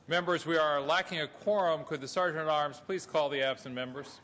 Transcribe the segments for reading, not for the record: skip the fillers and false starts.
Members, we are lacking a quorum. Could the Sergeant at Arms please call the absent members?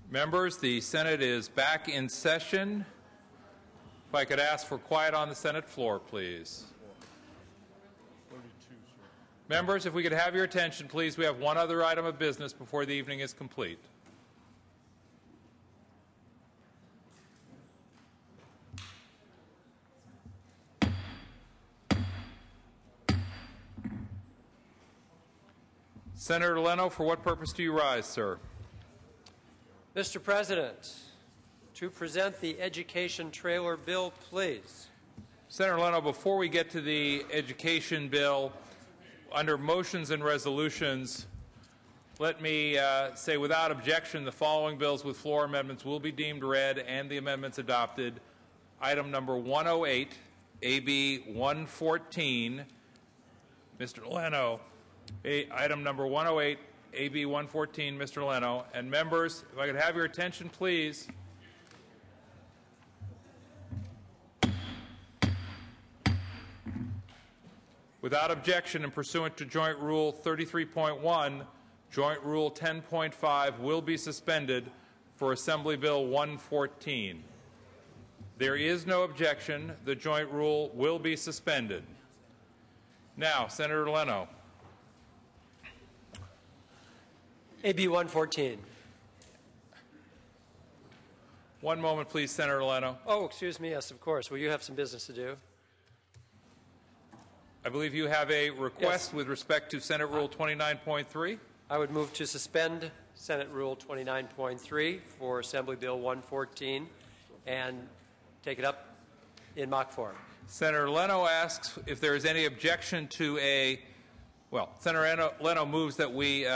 Members, the Senate is back in session. If I could ask for quiet on the Senate floor, please. Members, if we could have your attention, please. We have one other item of business before the evening is complete. Senator Leno, for what purpose do you rise, sir? Mr. President, to present the education trailer bill, please. Senator Leno, before we get to the education bill, under motions and resolutions, let me say without objection the following bills with floor amendments will be deemed read and the amendments adopted. Item number 108, AB 114, Mr. Leno. Item number 108, AB 114, Mr. Leno. And members, if I could have your attention, please. Without objection and pursuant to Joint Rule 33.1, Joint Rule 10.5 will be suspended for Assembly Bill 114. There is no objection. The Joint Rule will be suspended. Now, Senator Leno. AB 114. One moment, please, Senator Leno. Oh, excuse me. Yes, of course. Well, you have some business to do. I believe you have a request with respect to Senate Rule 29.3. I would move to suspend Senate Rule 29.3 for Assembly Bill 114 and take it up in mock form. Senator Leno asks if there is any objection to Senator Leno moves that we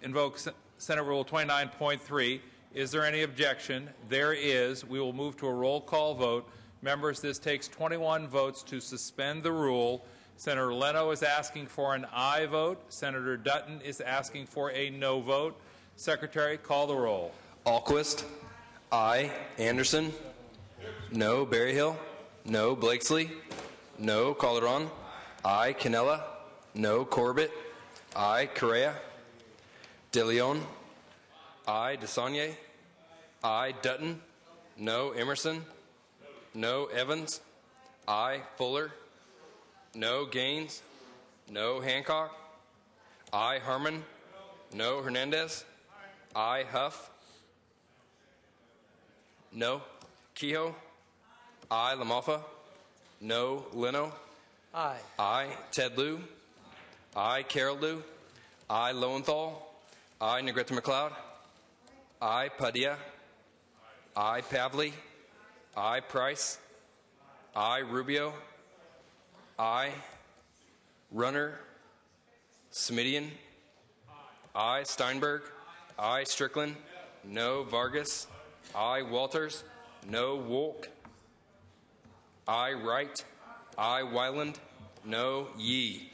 invoke Senate Rule 29.3. Is there any objection? There is. We will move to a roll call vote. Members, this takes 21 votes to suspend the rule. Senator Leno is asking for an aye vote. Senator Dutton is asking for a no vote. Secretary, call the roll. Alquist, aye. Anderson, no. Berryhill, no. Blakesley, no. Calderon, aye. Canella, no. Corbett, aye. Correa, De Leon, aye. DeSaulnier, aye. Dutton, no. Emerson, no. Evans, aye. Fuller, no. Gaines, no. Hancock, aye. Harmon, no. Hernandez, aye. Huff, no. Kehoe, aye. LaMalfa, no. Leno, aye. Aye. Ted Lieu, aye. Carol Lieu, aye. Lowenthal, aye. Negrete McLeod, aye. Padilla, aye. Pavley, aye. Price, aye. Rubio, aye. Runner, Smidian, aye. Steinberg, aye. Strickland, no. Vargas, aye. Walters, No Wolk. I Wright. I Wyland. No Yee.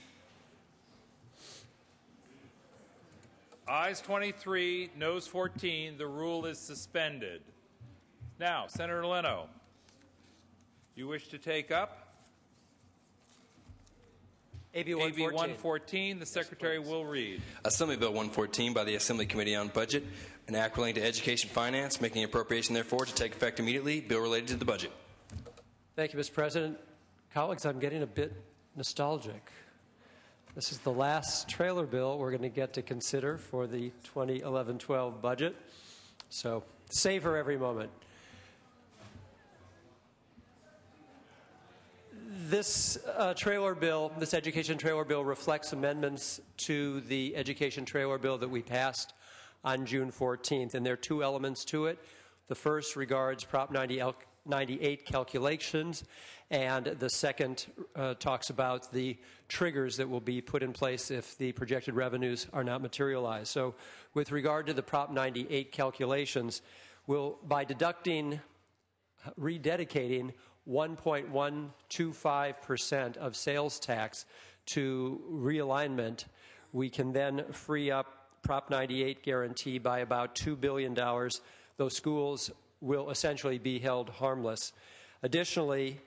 Ayes 23, noes 14. The rule is suspended. Now, Senator Leno, you wish to take up? AB AB 114. 114, the Secretary will read. Assembly Bill 114 by the Assembly Committee on Budget, an act relating to education finance, making appropriation therefore to take effect immediately, bill related to the budget. Thank you, Mr. President. Colleagues, I'm getting a bit nostalgic. This is the last trailer bill we're going to get to consider for the 2011-12 budget, so savor every moment. This this education trailer bill reflects amendments to the education trailer bill that we passed on June 14th, and there are two elements to it. The first regards Prop 98 calculations, and the second talks about the triggers that will be put in place if the projected revenues are not materialized. So with regard to the Prop 98 calculations, by rededicating 1.125% of sales tax to realignment, we can then free up Prop 98 guarantee by about $2 billion. Those schools will essentially be held harmless. Additionally,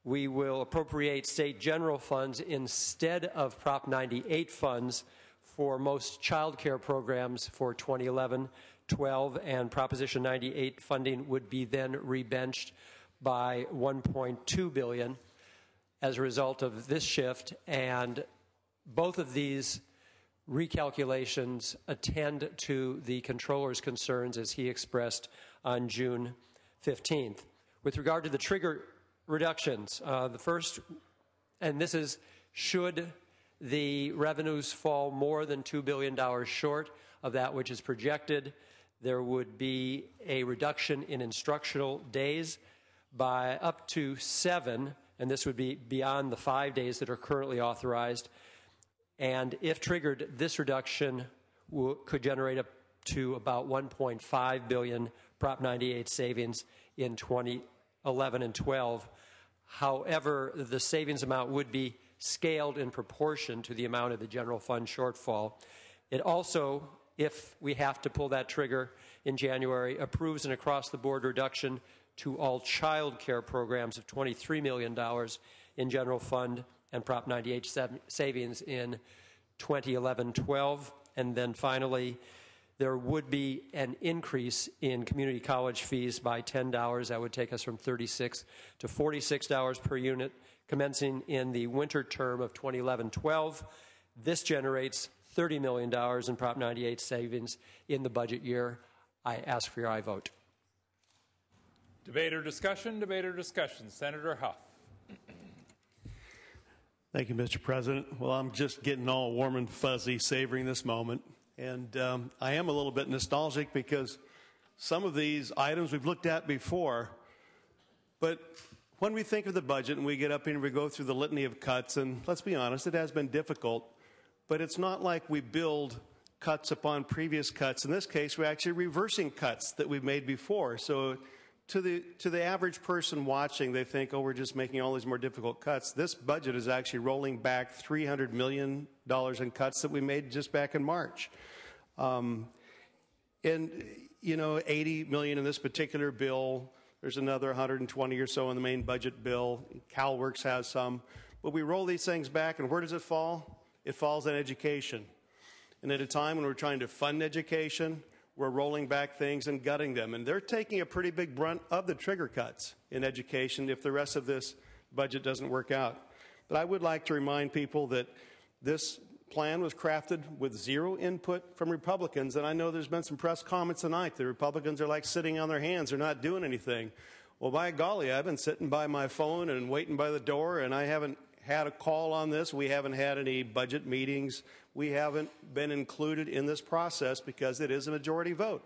we will appropriate state general funds instead of Prop 98 funds for most child care programs for 2011-12, and Proposition 98 funding would be then rebenched by $1.2 billion as a result of this shift, and both of these recalculations attend to the controller's concerns as he expressed on June 15th. With regard to the trigger reductions, the first, and this is should the revenues fall more than $2 billion short of that which is projected, there would be a reduction in instructional days by up to 7, and this would be beyond the 5 days that are currently authorized. And if triggered, this reduction could generate up to about $1.5 billion Prop 98 savings in 2011 and 12. However, the savings amount would be scaled in proportion to the amount of the general fund shortfall. It also, if we have to pull that trigger in January, approves an across-the-board reduction to all child care programs of $23 million in general fund and Prop 98 savings in 2011-12. And then finally, there would be an increase in community college fees by $10. That would take us from $36 to $46 per unit, commencing in the winter term of 2011-12. This generates $30 million in Prop 98 savings in the budget year. I ask for your aye vote. Debate or discussion? Debate or discussion? Senator Huff. Thank you, Mr. President. Well, I'm just getting all warm and fuzzy savoring this moment. And I am a little bit nostalgic because some of these items we've looked at before. But when we think of the budget and we get up here and we go through the litany of cuts, and let's be honest, it has been difficult. But it's not like we build cuts upon previous cuts. In this case, we're actually reversing cuts that we've made before. So to the average person watching, they think, oh, we're just making all these more difficult cuts. This budget is actually rolling back $300 million in cuts that we made just back in March. And, you know, $80 million in this particular bill. There's another 120 or so in the main budget bill. CalWorks has some. But we roll these things back, and where does it fall? It falls on education. And at a time when we're trying to fund education, we're rolling back things and gutting them. And they're taking a pretty big brunt of the trigger cuts in education if the rest of this budget doesn't work out. But I would like to remind people that this plan was crafted with zero input from Republicans. And I know there's been some press comments tonight. The Republicans are like sitting on their hands. They're not doing anything. Well, by golly, I've been sitting by my phone and waiting by the door, and I haven't had a call on this. We haven't had any budget meetings. We haven't been included in this process because it is a majority vote.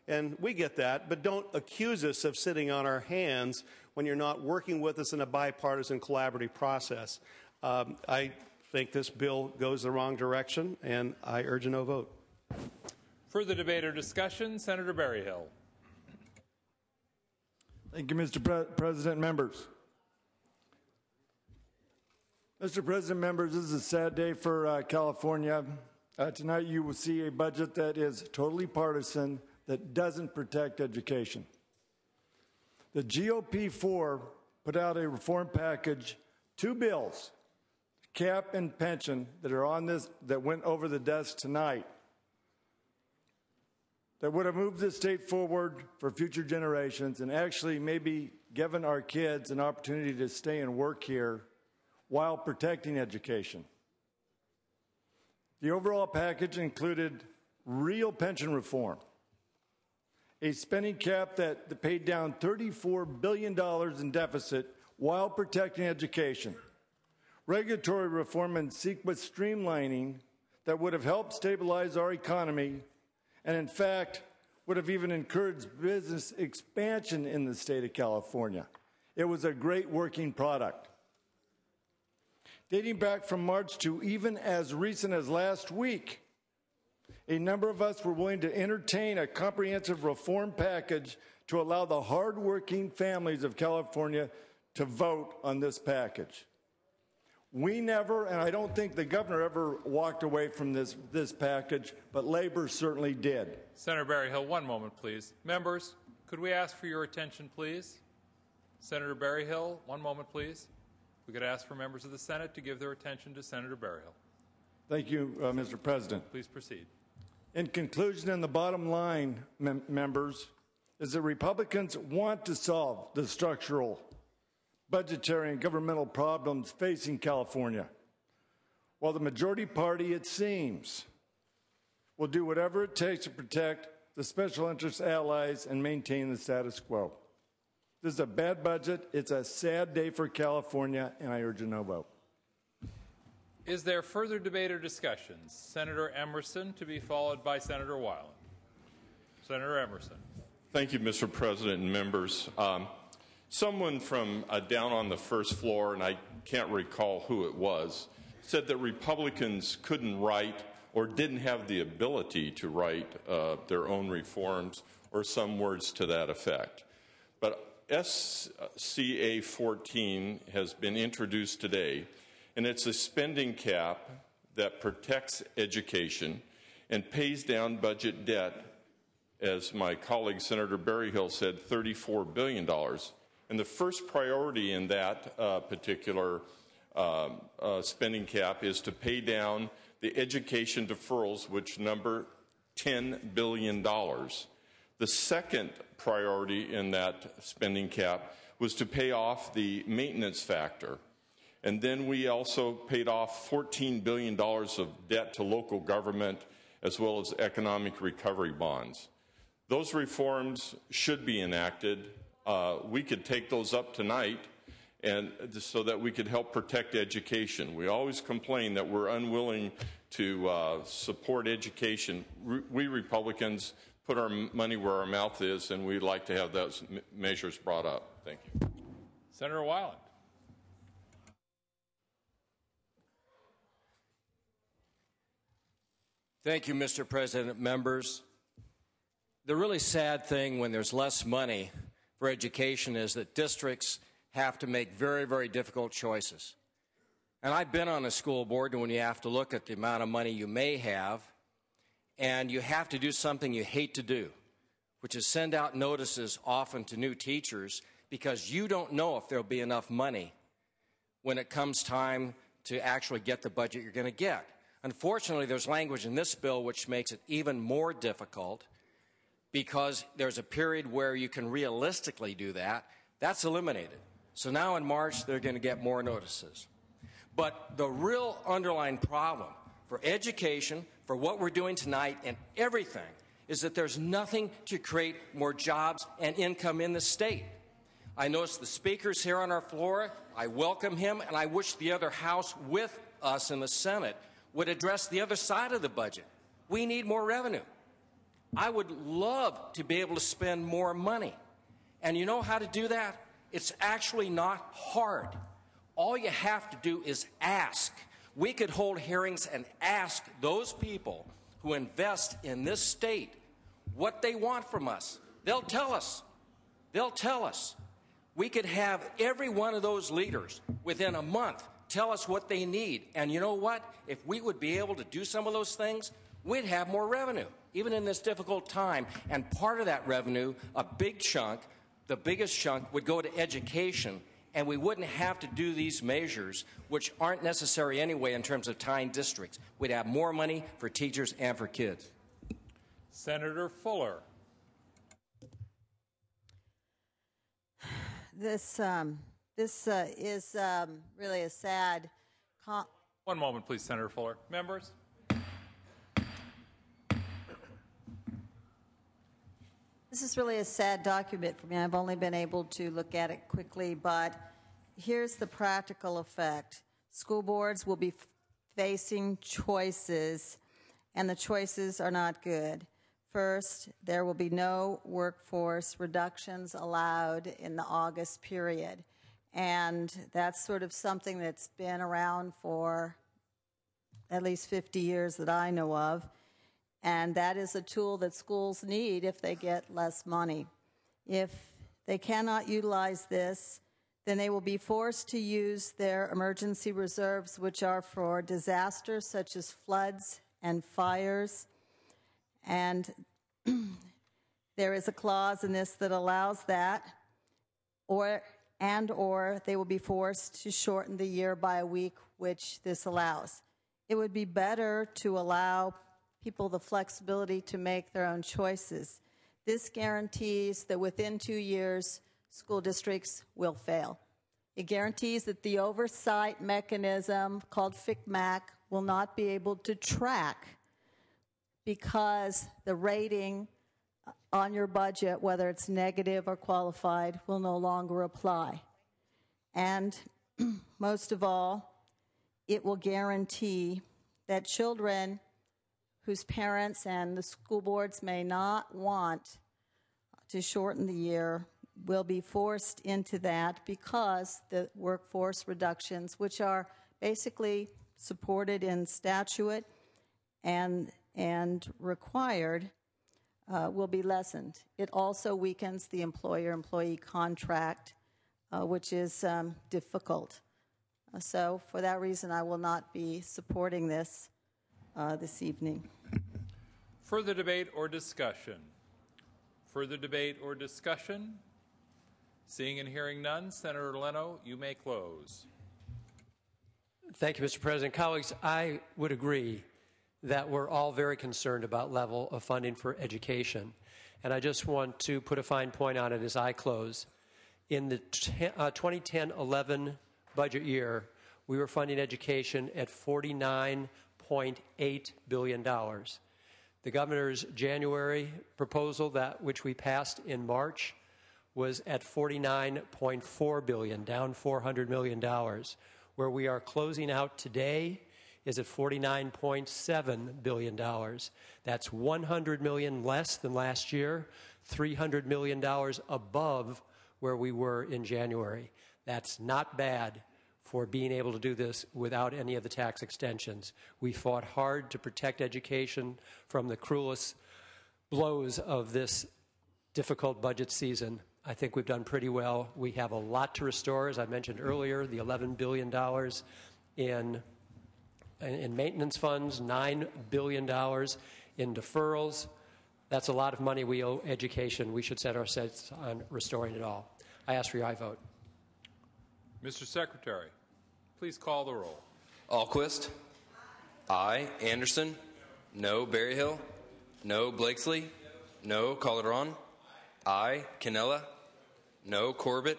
And we get that, but don't accuse us of sitting on our hands when you're not working with us in a bipartisan collaborative process. I think this bill goes the wrong direction, and I urge a no vote. Further debate or discussion? Senator Berryhill. Thank you, Mr. President, members. Mr. President, members, this is a sad day for California. Tonight you will see a budget that is totally partisan, that doesn't protect education. The GOP4 put out a reform package, 2 bills, cap and pension, that are on this, that went over the desk tonight, that would have moved the state forward for future generations and actually maybe given our kids an opportunity to stay and work here while protecting education. The overall package included real pension reform, a spending cap that paid down $34 billion in deficit while protecting education, regulatory reform and CEQA streamlining that would have helped stabilize our economy and, in fact, would have even encouraged business expansion in the state of California. It was a great working product. Dating back from March to even as recent as last week, a number of us were willing to entertain a comprehensive reform package to allow the hardworking families of California to vote on this package. We never, and I don't think the governor ever walked away from this package, but labor certainly did. Senator Berryhill, one moment, please. Members, could we ask for your attention, please? Senator Berryhill, one moment, please. We could ask for members of the Senate to give their attention to Senator Berryhill. Thank you, Mr. President. Please proceed. In conclusion, and the bottom line, members, is that Republicans want to solve the structural, budgetary, and governmental problems facing California, while the majority party, it seems, will do whatever it takes to protect the special interest allies and maintain the status quo. This is a bad budget. It's a sad day for California, and I urge a no vote. Is there further debate or discussion? Senator Emerson to be followed by Senator Weiland. Senator Emerson. Thank you, Mr. President and members. Someone from down on the first floor, and I can't recall who it was, said that Republicans couldn't write or didn't have the ability to write their own reforms or some words to that effect. But SCA 14 has been introduced today, and it's a spending cap that protects education and pays down budget debt, as my colleague Senator Berryhill said, $34 billion. And the first priority in that particular spending cap is to pay down the education deferrals, which number $10 billion. The second priority in that spending cap was to pay off the maintenance factor. And then we also paid off $14 billion of debt to local government, as well as economic recovery bonds. Those reforms should be enacted. We could take those up tonight and so that we could help protect education. We always complain that we're unwilling to support education. We Republicans put our money where our mouth is, and we'd like to have those measures brought up. Thank you. Senator Weiland. Thank you, Mr. President. Members, the really sad thing when there's less money for education is that districts have to make very, very difficult choices. And I've been on a school board when you have to look at the amount of money you may have, and you have to do something you hate to do, which is send out notices often to new teachers because you don't know if there'll be enough money when it comes time to actually get the budget you're going to get. Unfortunately, there's language in this bill which makes it even more difficult because there's a period where you can realistically do that. That's eliminated. So now in March, they're going to get more notices. But the real underlying problem for education, for what we're doing tonight and everything, is that there's nothing to create more jobs and income in the state. I notice the speaker's here on our floor. I welcome him, and I wish the other House with us in the Senate would address the other side of the budget. We need more revenue. I would love to be able to spend more money. And you know how to do that? It's actually not hard. All you have to do is ask. We could hold hearings and ask those people who invest in this state what they want from us. They'll tell us. They'll tell us. We could have every one of those leaders within a month tell us what they need. And you know what? If we would be able to do some of those things, we'd have more revenue, even in this difficult time. And part of that revenue, a big chunk, the biggest chunk, would go to education. And we wouldn't have to do these measures, which aren't necessary anyway in terms of tying districts. We'd have more money for teachers and for kids. Senator Fuller. This is really a sad. One moment, please, Senator Fuller. Members? This is really a sad document for me. I've only been able to look at it quickly, but here's the practical effect. School boards will be facing choices, and the choices are not good. First, there will be no workforce reductions allowed in the August period. And that's sort of something that's been around for at least 50 years that I know of. And that is a tool that schools need if they get less money. If they cannot utilize this, then they will be forced to use their emergency reserves, which are for disasters such as floods and fires. And there is a clause in this that allows that, or they will be forced to shorten the year by a week, which this allows. It would be better to allow people the flexibility to make their own choices. This guarantees that within 2 years, school districts will fail. It guarantees that the oversight mechanism called FCMAC will not be able to track, because the rating on your budget, whether it's negative or qualified, will no longer apply. And most of all, it will guarantee that children whose parents and the school boards may not want to shorten the year will be forced into that, because the workforce reductions, which are basically supported in statute and required, will be lessened. It also weakens the employer-employee contract, which is difficult. So for that reason, I will not be supporting this this evening. Further debate or discussion? Further debate or discussion? Seeing and hearing none, Senator Leno, you may close. Thank you, Mr. President. Colleagues, I would agree that we're all very concerned about level of funding for education. And I just want to put a fine point on it as I close. In the 2010-11 budget year, we were funding education at $49.8 billion. The governor's January proposal, which we passed in March, was at $49.4 billion, down $400 million. Where we are closing out today is at $49.7 billion. That's $100 million less than last year, $300 million above where we were in January. That's not bad for being able to do this without any of the tax extensions. We fought hard to protect education from the cruelest blows of this difficult budget season. I think we've done pretty well. We have a lot to restore, as I mentioned earlier, the $11 billion in maintenance funds, $9 billion in deferrals. That's a lot of money we owe education. We should set our sights on restoring it all. I ask for your aye vote. Mr. Secretary, please call the roll. Alquist. Aye. Anderson. No. Berryhill. No. Blakesley. No. Calderon. Aye. Cannella. No. Corbett.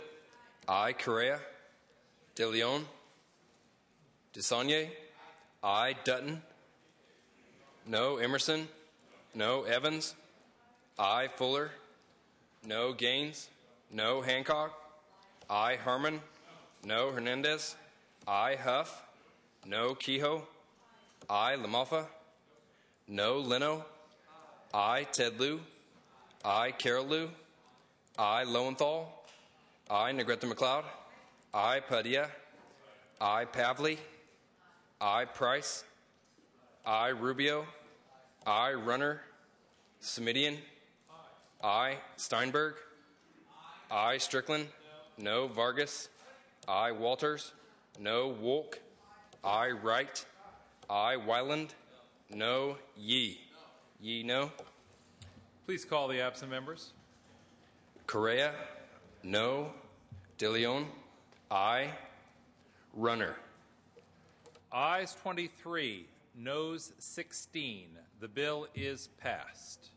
Aye. Correa. De Leon. DeSaulnier. Aye. Dutton. No. Emerson. No. Evans. Aye. Fuller. No. Gaines. No. Hancock. Aye. Harmon. No. Hernandez. Aye. Huff. No. Kehoe. Aye. LaMalfa. No. Leno. Aye. Ted Lieu. Aye. Carol Lieu. Aye. Lowenthal. Aye. Negrete McLeod. Aye. Padilla. Aye. Pavley. Aye. Price. Aye. Rubio. Aye. Runner. Semidian. Aye. Steinberg. I. Strickland. No. Vargas. I. Walters. No. Wolk. I. Wright. I. Wyland. No. Yee. Yee, no. Please call the absent members. Correa. No. De Leon. I. Runner. Ayes 23, noes 16. The bill is passed.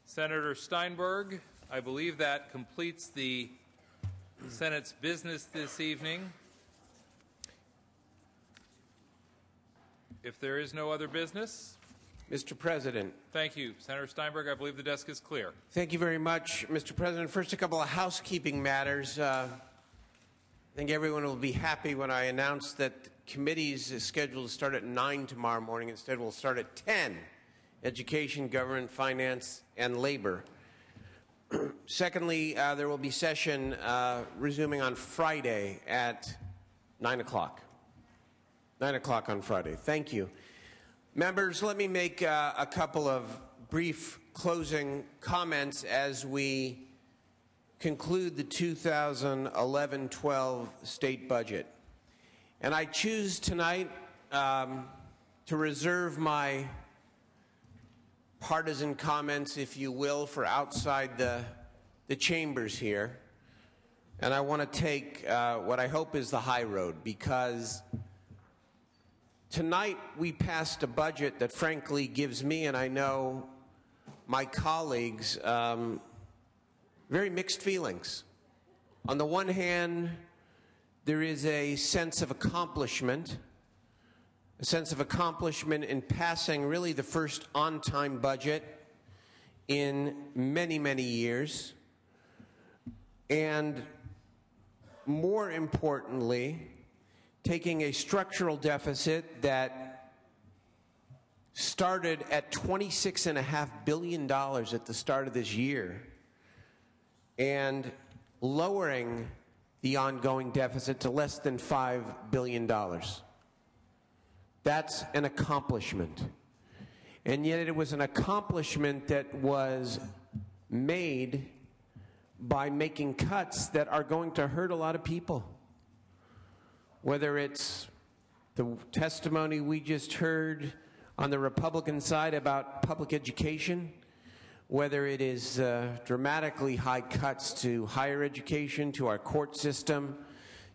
Senator Steinberg, I believe that completes the Senate's business this evening. If there is no other business. Mr. President. Thank you. Senator Steinberg, I believe the desk is clear. Thank you very much, Mr. President. First, a couple of housekeeping matters. I think everyone will be happy when I announce that committees is scheduled to start at 9 tomorrow morning. Instead, we'll start at 10. Education, Government, Finance, and Labor. Secondly, there will be session resuming on Friday at 9 o'clock. 9 o'clock on Friday. Thank you. Members, let me make a couple of brief closing comments as we conclude the 2011-12 state budget. And I choose tonight to reserve my partisan comments, if you will, for outside the chambers here. And I want to take what I hope is the high road, because tonight we passed a budget that frankly gives me, and I know my colleagues, very mixed feelings. On the one hand, there is a sense of accomplishment in passing really the first on-time budget in many, many years. And more importantly, taking a structural deficit that started at $26.5 billion at the start of this year and lowering the ongoing deficit to less than $5 billion. That's an accomplishment. And yet it was an accomplishment that was made by making cuts that are going to hurt a lot of people. Whether it's the testimony we just heard on the Republican side about public education, whether it is dramatically high cuts to higher education, to our court system,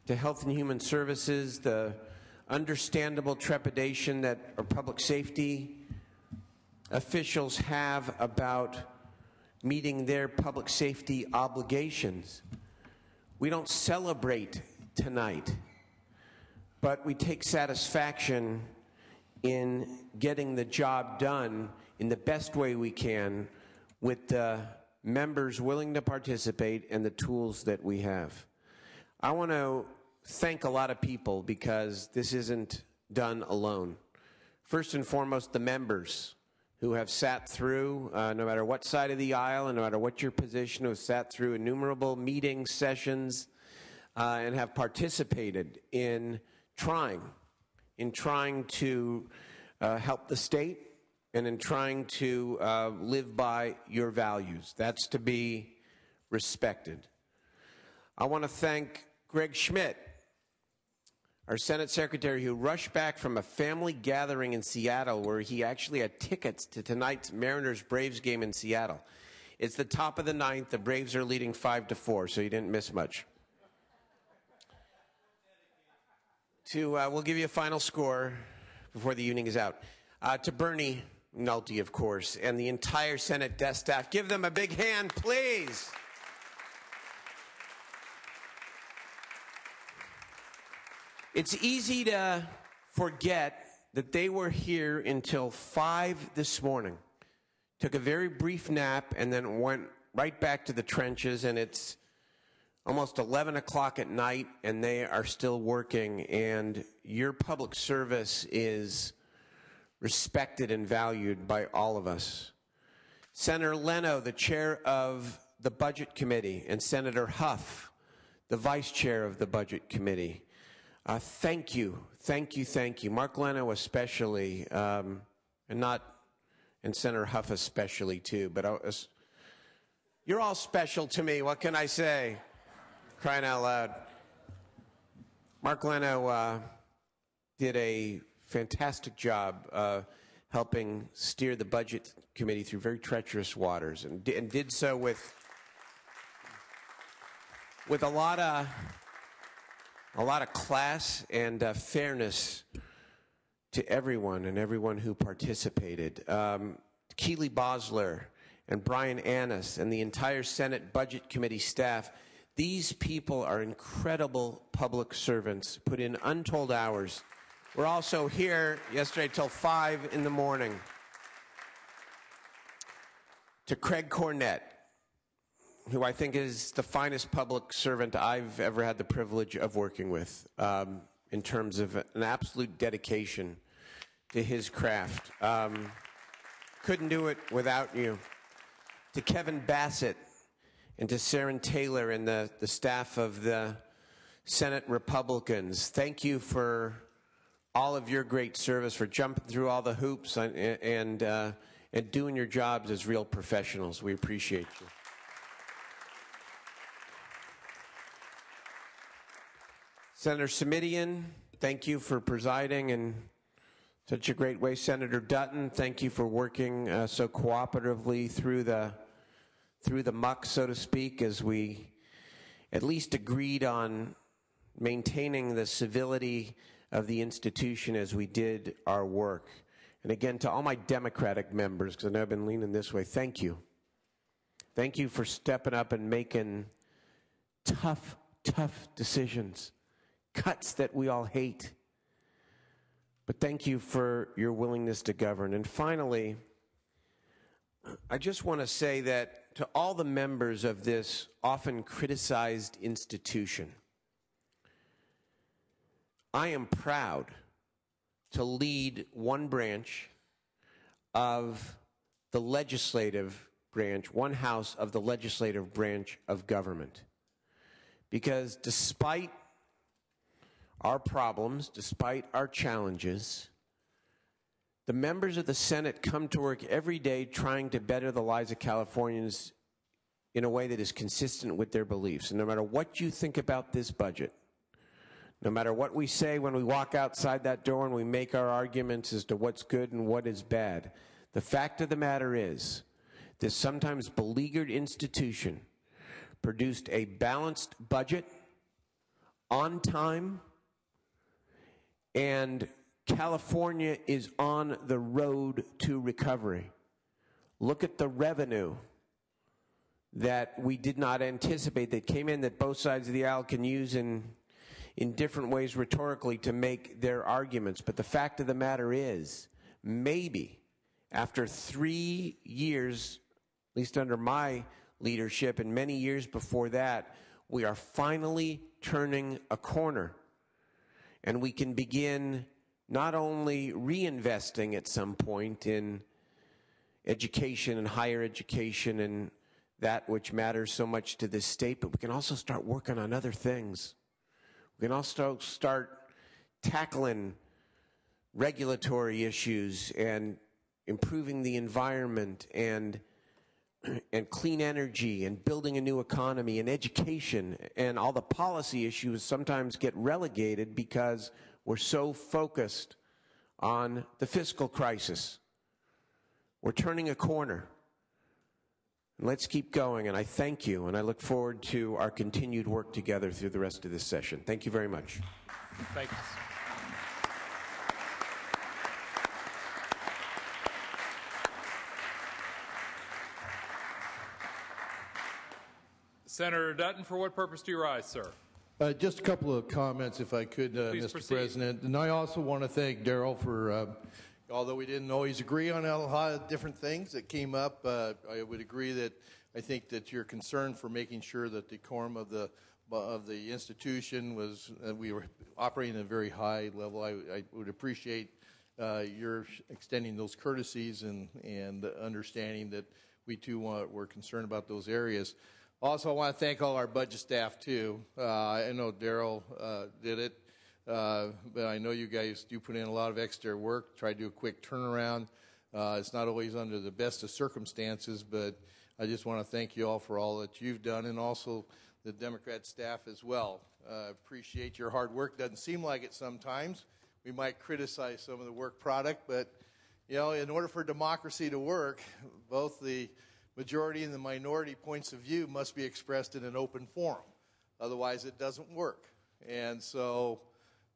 to health and human services, the understandable trepidation that our public safety officials have about meeting their public safety obligations. We don't celebrate tonight, but we take satisfaction in getting the job done in the best way we can with the members willing to participate and the tools that we have. I want to thank a lot of people because this isn't done alone. First and foremost, the members who have sat through, no matter what side of the aisle and no matter what your position, who have sat through innumerable meetings, sessions, and have participated in trying to help the state and in trying to live by your values. That's to be respected. I want to thank Greg Schmidt, our Senate Secretary, who rushed back from a family gathering in Seattle where he actually had tickets to tonight's Mariners-Braves game in Seattle. It's the top of the ninth. The Braves are leading 5-4, so you didn't miss much. We'll give you a final score before the evening is out. To Bernie McNulty, of course, and the entire Senate desk staff. Give them a big hand, please. It's easy to forget that they were here until 5 this morning, took a very brief nap, and then went right back to the trenches, and it's almost 11 o'clock at night, and they are still working, and your public service is respected and valued by all of us. Senator Leno, the chair of the Budget Committee, and Senator Huff, the vice chair of the Budget Committee. Thank you. Mark Leno especially, and Senator Huff especially too, but You're all special to me. What can I say? Crying out loud. Mark Leno did a fantastic job helping steer the Budget Committee through very treacherous waters, and did so with a lot of class and fairness to everyone and everyone who participated. Keely Bosler and Brian Annis and the entire Senate Budget Committee staff, these people are incredible public servants, put in untold hours. We're also here yesterday till 5 in the morning. To Craig Cornett, who I think is the finest public servant I've ever had the privilege of working with, in terms of an absolute dedication to his craft. Couldn't do it without you. To Kevin Bassett and to Sharon Taylor and the staff of the Senate Republicans, thank you for all of your great service, for jumping through all the hoops and doing your jobs as real professionals. We appreciate you. Senator Simitian, thank you for presiding in such a great way. Senator Dutton, thank you for working so cooperatively through the muck, so to speak, as we at least agreed on maintaining the civility of the institution as we did our work. And again, to all my Democratic members, because I know I've been leaning this way, thank you. Thank you for stepping up and making tough decisions, cuts that we all hate. But thank you for your willingness to govern. And finally, I just want to say that to all the members of this often criticized institution, I am proud to lead one branch of the legislative branch, one house of the legislative branch of government. Because despite our problems, despite our challenges, the members of the Senate come to work every day trying to better the lives of Californians in a way that is consistent with their beliefs. And no matter what you think about this budget, no matter what we say when we walk outside that door and we make our arguments as to what's good and what is bad, the fact of the matter is this sometimes beleaguered institution produced a balanced budget on time, and California is on the road to recovery. Look at the revenue that we did not anticipate that came in, that both sides of the aisle can use in different ways rhetorically to make their arguments. But the fact of the matter is, maybe after 3 years, at least under my leadership and many years before that, we are finally turning a corner. And we can begin not only reinvesting at some point in education and higher education and that which matters so much to this state, but we can also start working on other things. We can also start tackling regulatory issues and improving the environment and clean energy and building a new economy and education, and all the policy issues sometimes get relegated because we're so focused on the fiscal crisis. We're turning a corner. Let's keep going, and I thank you, and I look forward to our continued work together through the rest of this session. Thank you very much. Thank you. Senator Dutton, for what purpose do you rise, sir? Just a couple of comments, if I could, Mr. proceed. President. And I also want to thank Darrell for, although we didn't always agree on a lot of different things that came up, I would agree that I think that your concern for making sure that the quorum of the institution was, we were operating at a very high level. I would appreciate your extending those courtesies and understanding that we too were concerned about those areas. Also, I want to thank all our budget staff, too. I know Darrell did it, but I know you guys do put in a lot of extra work, try to do a quick turnaround. It's not always under the best of circumstances, but I just want to thank you all for all that you've done, and also the Democrat staff as well. Appreciate your hard work. Doesn't seem like it sometimes. We might criticize some of the work product, but you know, in order for democracy to work, both the majority and the minority points of view must be expressed in an open forum. Otherwise, it doesn't work. And so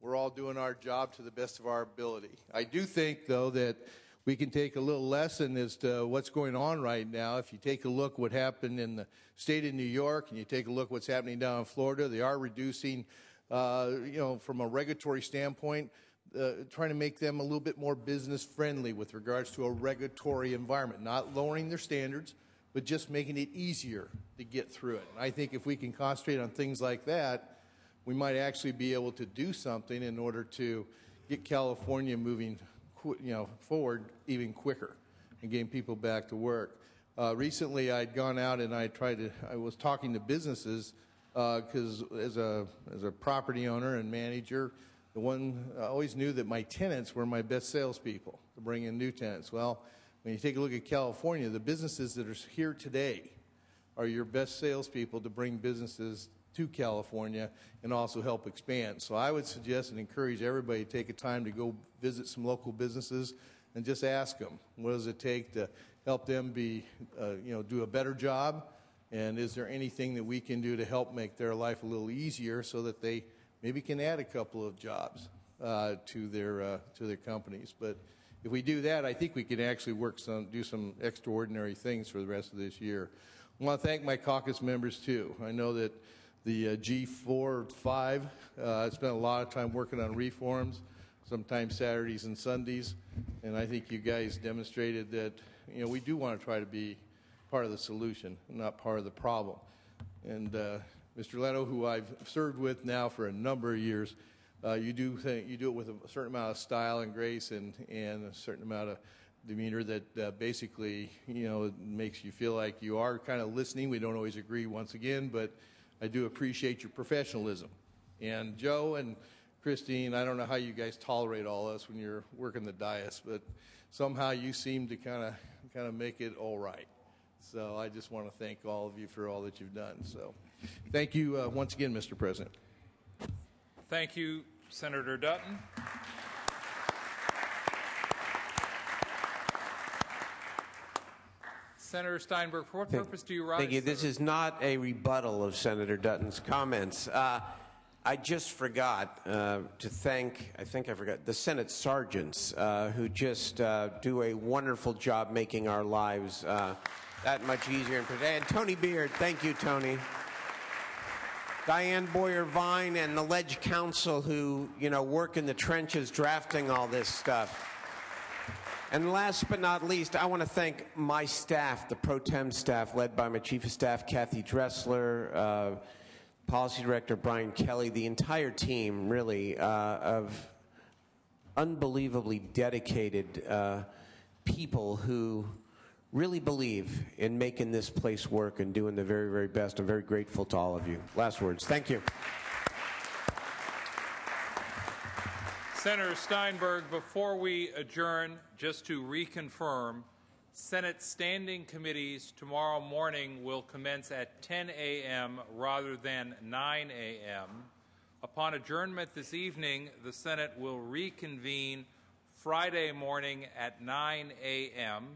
we're all doing our job to the best of our ability. I do think, though, that we can take a little lesson as to what's going on right now. If you take a look what happened in the state of New York and you take a look what's happening down in Florida, they are reducing, from a regulatory standpoint, trying to make them a little bit more business friendly with regards to a regulatory environment, not lowering their standards, but just making it easier to get through it. And I think if we can concentrate on things like that, we might actually be able to do something in order to get California moving forward even quicker and getting people back to work. Recently, I'd gone out and I was talking to businesses because as a property owner and manager, I always knew that my tenants were my best salespeople to bring in new tenants. Well, when you take a look at California, the businesses that are here today are your best salespeople to bring businesses to California and also help expand. So I would suggest and encourage everybody to take a time to go visit some local businesses and just ask them, what does it take to help them do a better job? And is there anything that we can do to help make their life a little easier so that they maybe can add a couple of jobs to their companies? But if we do that, I think we can actually do some extraordinary things for the rest of this year. I want to thank my caucus members too. I know that the G4, 5 spent a lot of time working on reforms, sometimes Saturdays and Sundays, and I think you guys demonstrated that we do want to try to be part of the solution, not part of the problem. And Mr. Leno, who I've served with now for a number of years, you do it with a certain amount of style and grace and a certain amount of demeanor that basically makes you feel like you are kind of listening. We don't always agree once again, but I do appreciate your professionalism. And Joe and Christine, I don't know how you guys tolerate all us when you're working the dais, but somehow you seem to kind of make it all right. So I just want to thank all of you for all that you've done. So thank you once again, Mr. President. Thank you, Senator Dutton. Senator Steinberg, for what purpose do you rise? Thank you. This is not a rebuttal of Senator Dutton's comments. I just forgot to thank, the Senate sergeants who just do a wonderful job making our lives that much easier. And Tony Beard, thank you, Tony. Diane Boyer-Vine and the Ledge Council who, work in the trenches drafting all this stuff. And last but not least, I want to thank my staff, the pro tem staff, led by my Chief of Staff, Kathy Dressler, Policy Director Brian Kelly, the entire team, really, of unbelievably dedicated people who really believe in making this place work and doing the very, very best. I'm very grateful to all of you. Last words. Thank you. Senator Steinberg, before we adjourn, just to reconfirm, Senate standing committees tomorrow morning will commence at 10 a.m. rather than 9 a.m. Upon adjournment this evening, the Senate will reconvene Friday morning at 9 a.m.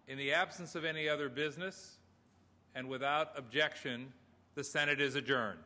In the absence of any other business and without objection, the Senate is adjourned.